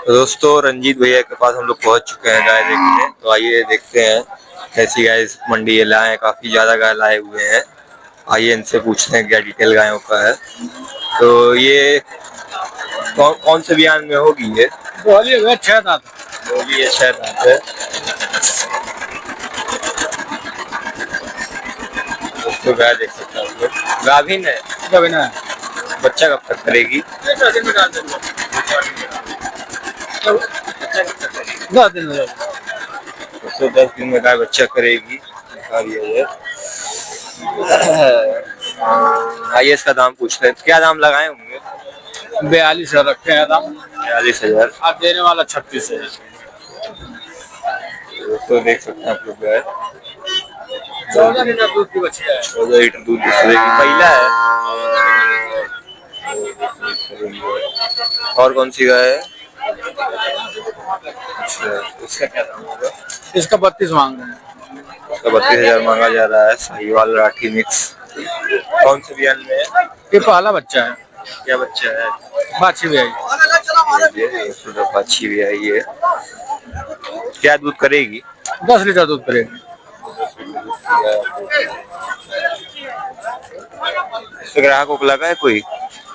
तो दोस्तों रंजीत भैया के पास हम लोग पहुंच चुके हैं गाय देखने। तो आइए देखते हैं कैसी गाय इस मंडी लाए हैं। काफी ज्यादा गाय लाए हुए हैं। आइए इनसे पूछते हैं क्या डिटेल गायों का है। तो ये कौन से बयान में होगी ये? बोलिए 6 दांत। बोलिए 6 दांत है। दोस्तों गाय देख सकते हैं आप लोग। गाभिन है? गाभिन है। बच्चा कब तक करेगी? 10 दिन में डाल देंगे। 10 दिन में। दोस्तों 10 दिन में गाय बच्चा करेगी। आइए इसका दाम पूछते हैं। क्या दाम लगाए होंगे? 42,000 रखे हैं दाम। 42,000। आप देने वाला 36,000। दोस्तों देख सकते हैं आप लोग गाय 14 लीटर दूध की बच्ची है। 14 लीटर दूध देगी। पहिला है। और कौन सी गाय है? अच्छा, इसका क्या दाम होगा? इसका 32 मांग रहे हैं। इसका 32,000 मांगा जा रहा है। साहिवाल राठी मिक्स। कौन से बियान में है? ये पहला बच्चा है। क्या बच्चा है? बाछी भी आई। बाछी भी आई है। क्या दूध करेगी? 10 लीटर दूध करेगी। इससे ग्राहक को लगा है कोई?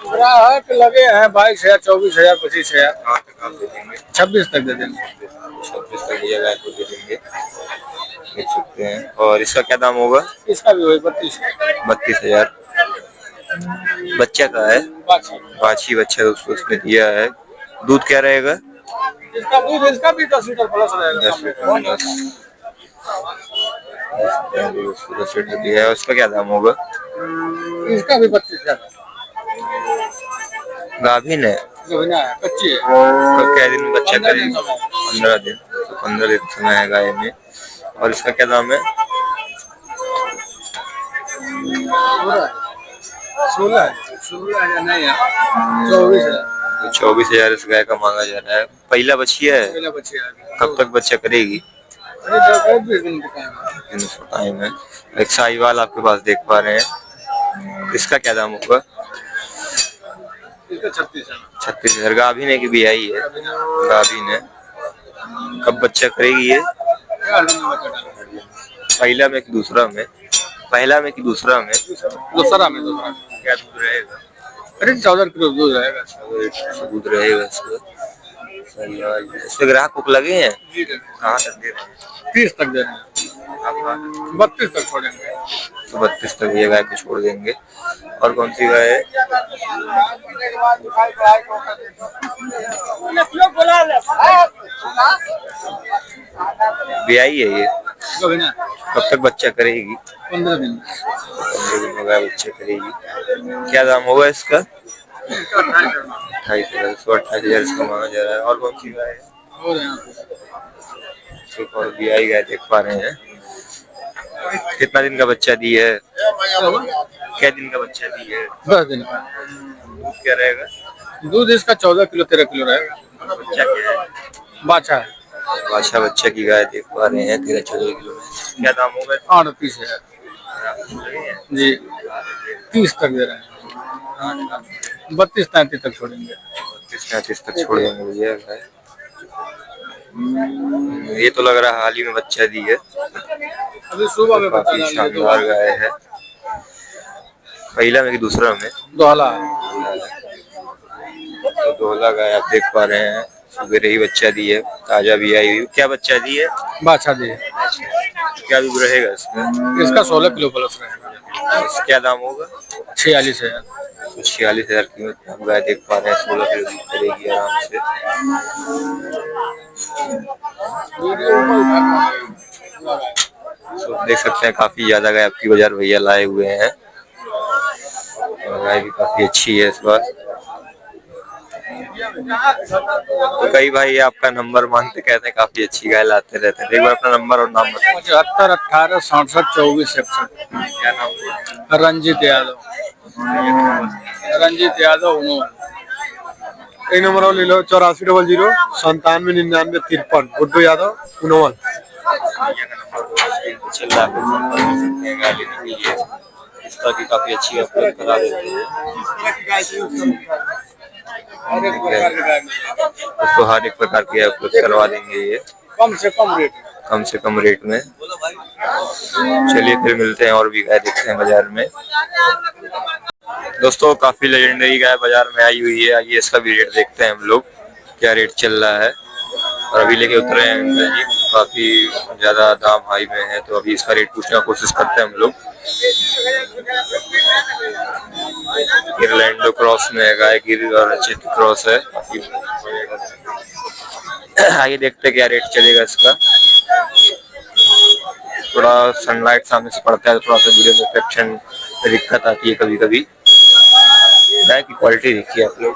ग्राहक लगे हैं 22,000, 24,000, 25,000। 26 तक दे देंगे। 26 तक ये गाय को दे देंगे। देख सकते हैं। और इसका क्या दाम होगा? इसका भी वही 32,000। बच्चा का है? बाछी बच्चा दोस्तों उसने दिया है। दूध क्या रहेगा? इसका दूध इसका भी 10 लीटर प्लस रहेगा। 10 लीटर दिया है। उसका क्या दाम होगा? इसका भी 32,000। गाभिन है? कच्ची है। क्या दिन में बच्चा करेगी? 15 दिन। तो 15 दिन समय है गाय में। और इसका क्या दाम है? 16 नहीं है 24,000। 24,000 इस गाय का मांगा जा रहा है। पहला बच्चिया है। कब तक बच्चा करेगी? टाइम है। एक साहिवाल आपके पास देख पा रहे हैं। इसका क्या दाम होगा? 36,000। गाभिन है कि बियाई है? गाभिन है। कब बच्चा करेगी ये? पहला में कि दूसरा में? पहला में कि दूसरा में? दूसरा में। क्या दूध रहेगा? करीब 14 किलो दूध रहेगा। दूध रहेगा इसका। इससे ग्राहक को लगे हैं? कहाँ तक दे रहे हैं? 30 तक दे रहे हैं। 32 तक छोड़ेंगे। तो 32 तक ये गाय को छोड़ देंगे। और कौन सी गाय है? ब्याई है ये? कब तक बच्चा करेगी? 15 दिन। 15 दिन में गाय बच्चा करेगी। क्या दाम होगा इसका? 28,000। 28,000 इसका मांगा जा रहा है। और कौन सी गाय है? और ब्याई गाय देख पा रहे हैं। कितना दिन का बच्चा दी है? क्या दिन का बच्चा दी है? 10 दिन का। दूध क्या रहेगा? दूध इसका 14 किलो 13 किलो रहेगा। बच्चा क्या है? बाछा है। बादशाह बच्चे की गाय देख पा रहे हैं 13-14 किलो में। क्या दाम होगा? 38,000 जी। 30 तक दे रहे हैं। 32-33 तक छोड़ेंगे। 32-33 तक छोड़ेंगे भैया गाय। ये तो लग रहा है हाल ही में बच्चा दी है। अभी सुबह में काफी शानदार गाय है। पहला में कि दूसरा में? दोहला। तो दोहला गाय आप देख पा रहे हैं। सुबह ही बच्चा दी है। ताजा भी आई हुई। क्या बच्चा दी है? बाछा दी है। क्या दूध रहेगा इसका? इसका 16 किलो प्लस रहेगा। क्या दाम होगा? 46,000। 46,000 कीमत आप गाय देख पा रहे हैं। 16 किलो दूध करेगी आराम से। तो देख सकते हैं काफी ज्यादा गाय आपकी बाजार भैया लाए हुए हैं। गाय भी काफी अच्छी है इस बार। तो कई भाई आपका नंबर मांगते कहते हैं काफी अच्छी गाय लाते रहते हैं। एक बार अपना नंबर और नाम बताओ। 75 18 67 24 61। क्या नाम? रंजीत यादव। रंजीत यादव। एक नंबर और ले लो 8400 9799 53। गुड्डू यादव उनवन। इस तरह की काफी अच्छी करा देते हैं। दोस्तों हर एक प्रकार की उपलब्ध करवा देंगे ये कम से कम रेट में। चलिए फिर मिलते हैं और भी गाय देखते हैं बाजार में। दोस्तों काफी लेजेंडरी गाय बाजार में आई हुई है, आइए इसका भी रेट देखते हैं हम लोग क्या रेट चल रहा है। और अभी लेके उतरे हैं अंकल जी, काफी ज्यादा दाम हाई में है, तो अभी इसका रेट पूछने की कोशिश करते हैं हम लोग। गिरलैंडो क्रॉस में है गाय, गिर और चित क्रॉस है। आइए देखते हैं क्या रेट चलेगा इसका। थोड़ा सनलाइट सामने से पड़ता है तो थोड़ा सा वीडियो में इफेक्शन दिक्कत आती है कभी कभी। गाय की क्वालिटी देखिए आप लोग।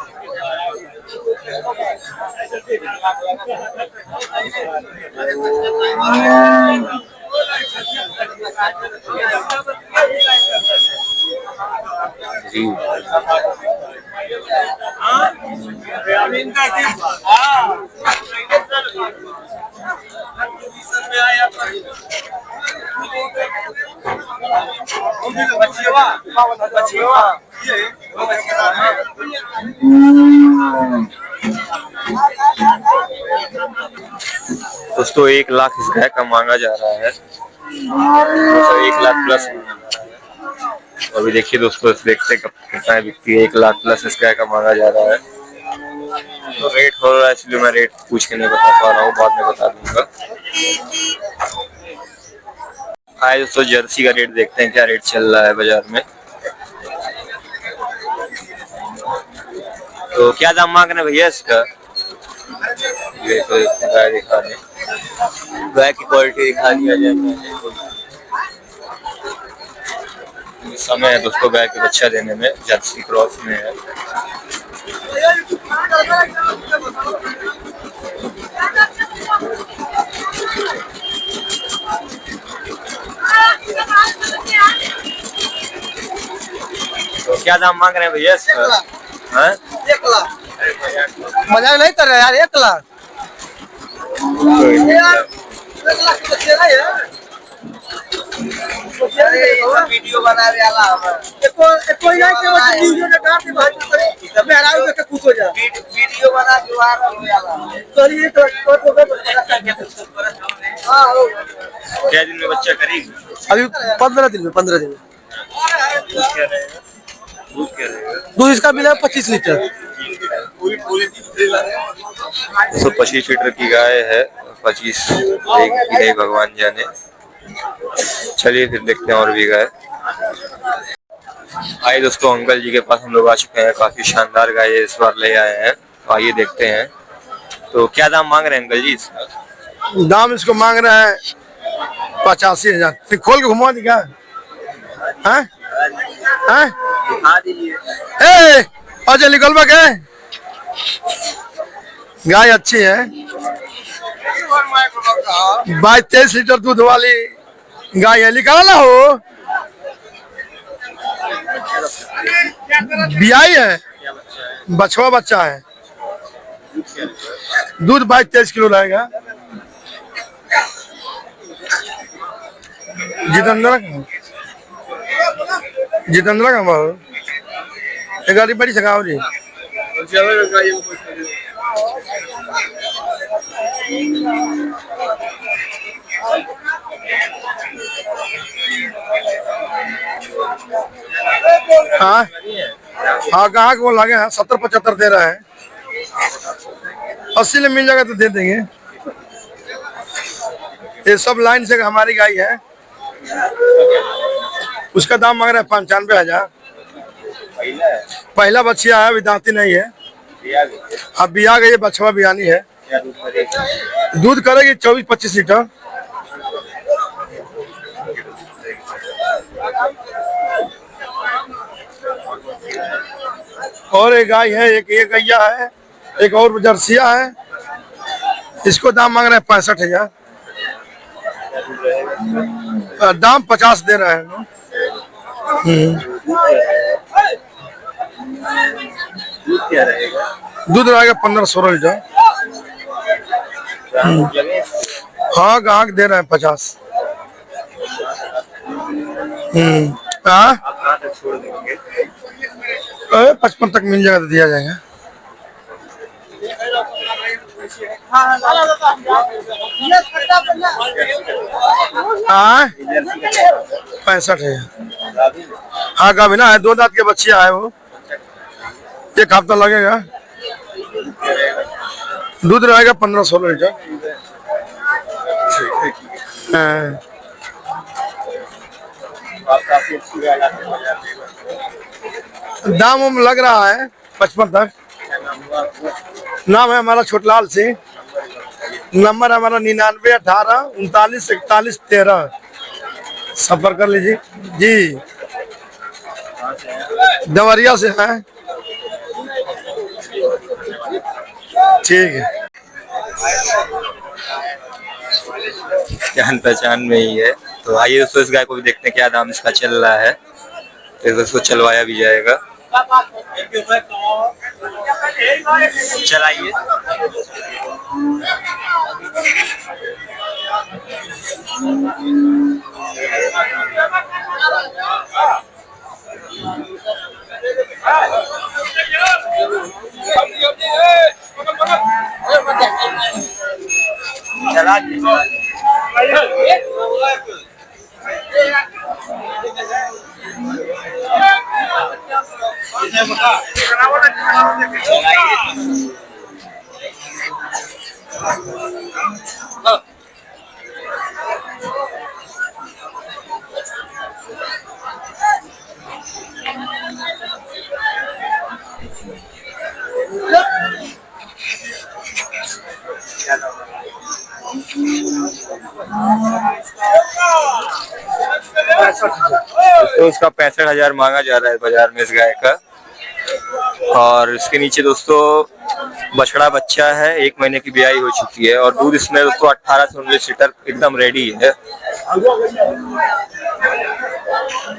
जी दोस्तों 1 लाख इस गाय का मांगा जा रहा है, 1 लाख प्लस। अभी देखिए दोस्तों, देखते कितना बिकती है। 1 लाख प्लस इस गाय का मांगा जा रहा है। तो रेट हो रहा है इसलिए मैं रेट पूछ के नहीं बता पा रहा हूँ, बाद में बता दूंगा। आए दोस्तों जर्सी का रेट देखते हैं क्या रेट चल रहा है बाजार में। तो क्या दाम मांग रहे हैं भैया इसका? ये तो गाय दिखा दें, गाय की क्वालिटी दिखा दिया जाए। समय है दोस्तों गाय के बच्चा देने में, जर्सी क्रॉस में है। तो क्या दाम मांग रहे हैं भैया इसका? 1 लाख। मजाक नहीं कर रहे यार, 1 लाख। वीडियो बना रहे कोई ना के वीडियो ने काट के भाई मेरा के खुश हो जा। वीडियो बना के वायरल चलिए तो हां क्या दिन में बच्चा करेगी? अभी 15 दिन में 15 दिन में। दूध क्या रहेगा? दूध इसका मिला 25 लीटर। 125 लीटर की गाय है, 25 नहीं भगवान जाने। चलिए फिर देखते हैं और भी गाय। आइए दोस्तों अंकल जी के पास हम लोग आ चुके हैं, काफी शानदार गाय इस बार ले आए हैं, तो आइए देखते हैं। तो क्या दाम मांग रहे हैं अंकल जी इसका? दाम इसको मांग रहे हैं 85,000। फिर खोल के घुमा दी क्या? हैं हैं ए अच्छा निकल बके। गाय अच्छी है, 22-23 लीटर दूध वाली गाय है। निकाला हो बियाई है, बछवा बच्चा है। दूध 22-23 किलो रहेगा। जितेंद्र का भाव गाड़ी बड़ी सगाओ जी। हाँ हाँ कहाँ को लगे हैं? 70-75 दे रहा है, 80 में मिल जाएगा तो दे देंगे। ये सब लाइन से हमारी गाय है। उसका दाम मांग रहा है 95,000। पहला बच्चिया है, अभी दांती नहीं है। अब बिया गई, बछवा बियानी है। दूध करेगी 24-25 लीटर। और एक गाय है, एक गैया है, एक और जर्सिया है। इसको दाम मांग रहे हैं 65,000। दाम 50 दे रहे हैं। दूध रहेगा 15-16 लीटर। हाँ ग्राहक दे रहे हैं 50। 55 तक मिल जाएगा तो दिया जाएगा। हाँ 65,000। हाँ गाभिन है, 2 दांत के बच्चे आए वो, 1 हफ्ता लगेगा। दूध रहेगा 15-16 लीटर। हाँ। दाम उम लग रहा है 55 तक। नाम है हमारा छोटलाल सिंह। नंबर है हमारा 9918 39 41 13। संपर्क कर लीजिए जी। देवरिया से है। ठीक है। जान पहचान में ही है। तो आइए दोस्तों इस गाय को भी देखते हैं क्या दाम इसका चल रहा है, तो इसको चलवाया भी जाएगा। चलाइए। चला तो उसका 65,000 मांगा जा रहा है बाजार में इस गाय का। और इसके नीचे दोस्तों बछड़ा बच्चा है, 1 महीने की ब्याई हो चुकी है और दूध इसमें दोस्तों 18 से 19 लीटर एकदम रेडी है।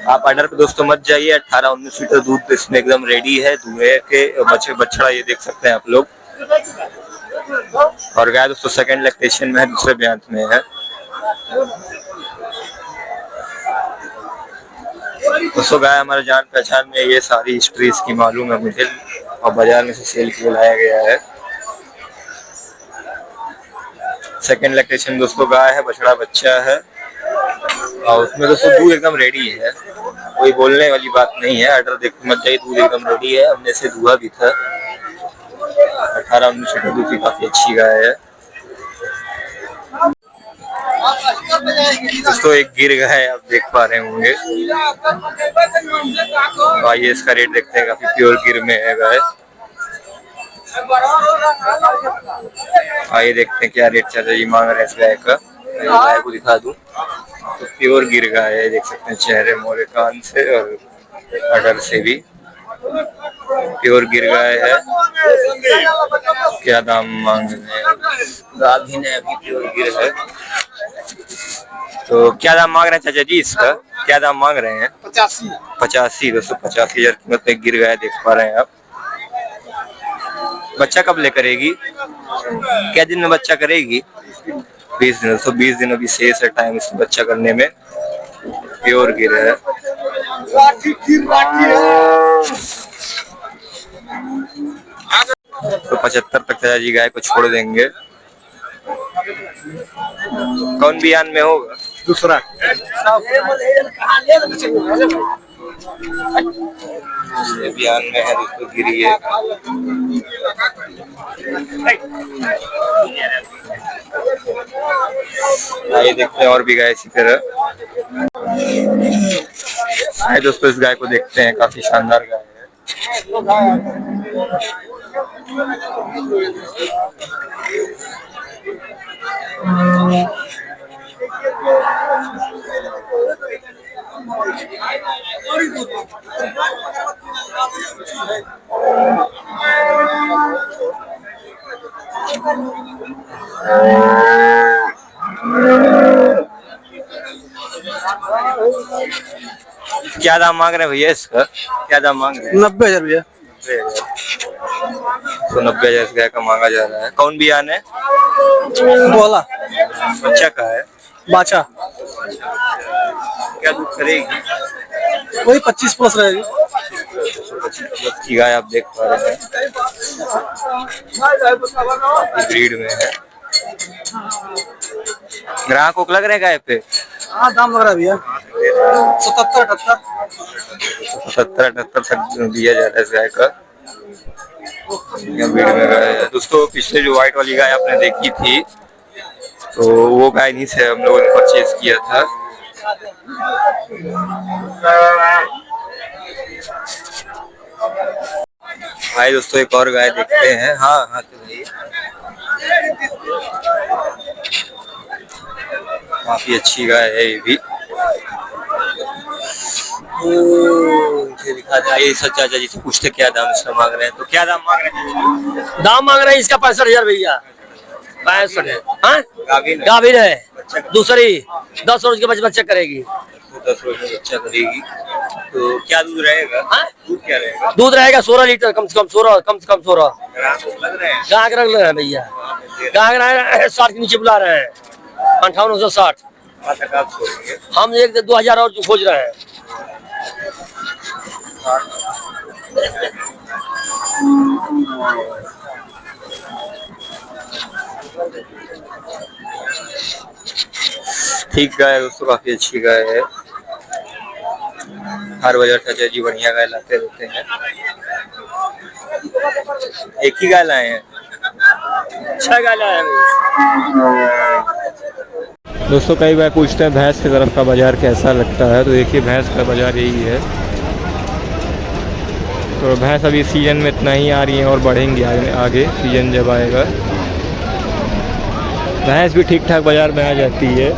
आप ऑर्डर पे दोस्तों मत जाइए, 18-19 लीटर दूध इसमें एकदम रेडी है। दूल्हे के बछड़ा ये देख सकते हैं आप लोग। और गाय दोस्तों सेकंड लैक्टेशन में है, दूसरे ब्यांत में है। दोस्तों गाय हमारे जान पहचान में, ये सारी हिस्ट्री इसकी मालूम है मुझे और बाजार में से सेल के लिए लाया गया है। सेकंड लैक्टेशन दोस्तों गाय है, बछड़ा बच्चा है और उसमें दोस्तों दूध एकदम रेडी है, कोई बोलने वाली बात नहीं है। ऑर्डर देख मत जाइए, दूध एकदम रेडी है। हमने से दुआ भी था। 18-19 लीटर दूध की काफी अच्छी गाय है। दोस्तों एक गिर गाय आप देख पा रहे होंगे। तो आइए इसका रेट देखते हैं, काफी प्योर गिर में है गाय। आइए देखते हैं क्या रेट चल रही मांग रहे हैं इस गाय का। गाय को दिखा दूं तो प्योर गिर गाय है, देख सकते हैं चेहरे मोरे कान से और अडर से भी प्योर गिर गाय है। क्या दाम मांग रहे हैं? गाभिन है अभी, प्योर गिर है। तो क्या दाम मांग रहे हैं चाचा जी इसका? क्या दाम मांग रहे हैं? 85। दोस्तों 85,000 कीमत में गिर गाय देख पा रहे हैं आप। बच्चा कब ले करेगी? क्या दिन में बच्चा करेगी? 20 दिन। दोस्तों 20 दिन अभी शेष है टाइम इसमें बच्चा करने में। प्योर गिर है। तो 75 तक चाचा जी गाय को छोड़ देंगे। कौन बियान में होगा? दूसरा बियान में है दोस्तों, गिरी है। आइए देखते हैं और भी गाय इसी तरह। आइए दोस्तों इस गाय को देखते हैं, काफी शानदार गाय है। क्या दाम मांग रहे हैं भैया इसका? क्या दाम मांग रहे हैं? 90,000 भैया। तो 90,000 इस गाय का मांगा जा रहा है। कौन बियान है? बोला बच्चा का है? बाचा। क्या दूध करेगी? वही 25 प्लस रहेगी। 25 की गाय आप देख पा रहे हैं, ब्रीड में है। ग्राहकों को लग रहा है गाय पे? हाँ दाम लग रहा है भैया 77-78। 77-78 तक दिया जा रहा है इस गाय का। भीड़ में गाय है दोस्तों। पिछले जो व्हाइट वाली गाय आपने देखी थी तो वो गाय नहीं से हम लोगों ने परचेज किया था। भाई दोस्तों एक और गाय देखते हैं। हाँ हाँ तो भाई काफी अच्छी गाय है ये भी। दिखा दे सच्चा चाचा जी से पूछते क्या दाम इसका मांग रहे हैं। तो क्या दाम मांग रहे हैं? दाम मांग रहे हैं इसका 65,000 भैया। 65 है। हाँ गाभिन है। दूसरी 10 रोज के बच्चे करेगी। 10 रोज में बच्चा करेगी। तो क्या दूध रहेगा? दूध क्या रहेगा? दूध रहेगा 16 लीटर कम से कम 16 लग रहे हैं। गाहक रख रहे हैं भैया। गाहक 60 के नीचे बुला रहे हैं। 5860। हम 1-2 हजार और खोज रहे हैं। ठीक गाय दोस्तों काफी अच्छी गाय है। हर बाजार चाचा जी बढ़िया गाय लाते रहते हैं। एक ही गाय लाए हैं? 6 गाय लाए हैं दोस्तों। कई बार पूछते हैं भैंस की तरफ का बाजार कैसा लगता है। तो देखिए भैंस का बाजार यही है। तो भैंस अभी सीजन में इतना ही आ रही है और बढ़ेंगी आगे सीजन जब आएगा। भैंस भी ठीक ठाक बाजार में आ जाती है।